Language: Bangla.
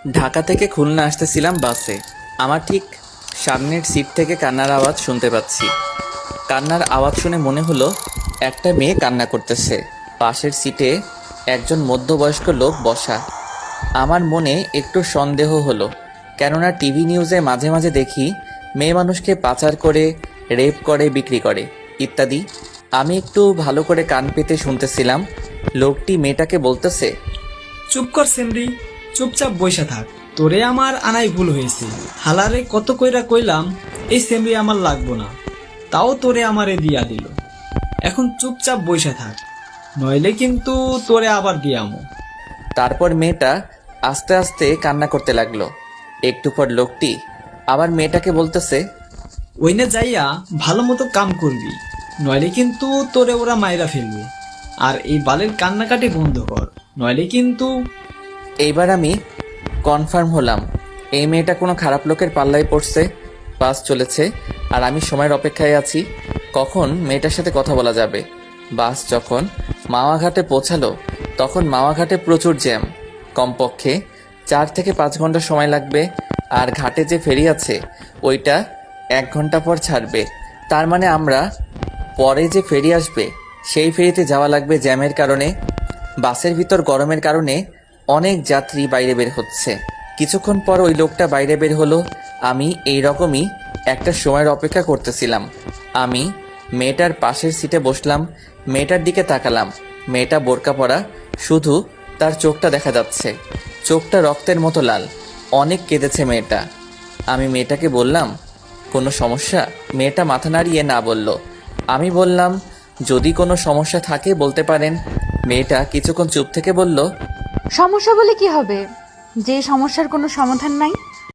ঢাকা থেকে খুলনা আসতেছিলাম বাসে। আমার ঠিক সামনের সিট থেকে কান্নার আওয়াজ শুনতে পাচ্ছি। কান্নার আওয়াজ শুনে মনে হলো একটা মেয়ে কান্না করতেছে। পাশের সিটে একজন মধ্যবয়স্ক লোক বসা। আমার মনে একটু সন্দেহ হলো, কেননা টিভি নিউজে মাঝে মাঝে দেখি মেয়ে মানুষকে পাচার করে, রেপ করে, বিক্রি করে ইত্যাদি। আমি একটু ভালো করে কান পেতে শুনতেছিলাম। লোকটি মেয়েটাকে বলতেছে, চুপ কর সেমরি, চুপচাপ বইসা থাক। তোরে আমার আনাই ভুল হয়েছে। হালারে কত কইরা কইলাম এই সেমরি আমার লাগবো না, তাও তোরে আমারে দিয়া দিল। এখন চুপচাপ বইসা থাক, নইলে কিন্তু তোরে আবার দিয়ামো। তারপর মেয়েটা আস্তে আস্তে কান্না করতে লাগলো। একটু পর লোকটি আবার মেয়েটাকে বলতেছে, ওইনে যাইয়া ভালো মতো কাম করবি, নইলে কিন্তু তোরে ওরা মাইরা ফেলবে। আর এই বালের কান্নাকাটি বন্ধ কর, নইলে কিন্তু। এইবার আমি কনফার্ম হলাম এই মেয়েটা কোনো খারাপ লোকের পাল্লায় পড়ছে। বাস চলেছে আর আমি সময়ের অপেক্ষায় আছি, কখন মেয়েটার সাথে কথা বলা যাবে। বাস যখন মাওয়াঘাটে পৌঁছালো তখন মাওয়াঘাটে প্রচুর জ্যাম। কমপক্ষে 4 থেকে 5 ঘন্টা সময় লাগবে। আর ঘাটে যে ফেরি আছে ওইটা 1 ঘন্টা পর ছাড়বে। তার মানে আমরা পরে যে ফেরি আসবে সেই ফেরিতে যাওয়া লাগবে জ্যামের কারণে। বাসের ভিতর গরমের কারণে অনেক যাত্রী বাইরে বের হচ্ছে। কিছুক্ষণ পর ওই লোকটা বাইরে বের হলো। আমি এই রকমই একটা সময়ের অপেক্ষা করতেছিলাম। আমি মেয়েটার পাশের সিটে বসলাম, মেয়েটার দিকে তাকালাম। মেয়েটা বোরকা পরা, শুধু তার চোখটা দেখা যাচ্ছে। চোখটা রক্তের মতো লাল। অনেক কেঁদেছে মেয়েটা। আমি মেয়েটাকে বললাম, কোনো সমস্যা? মেয়েটা মাথা নাড়িয়ে না বলল। আমি বললাম, যদি কোনো সমস্যা থাকে বলতে পারেন। মেয়েটা কিছুক্ষণ চুপ থেকে বলল, সমস্যা বলে কি হবে, যে সমস্যার কোনো সমাধান নাই?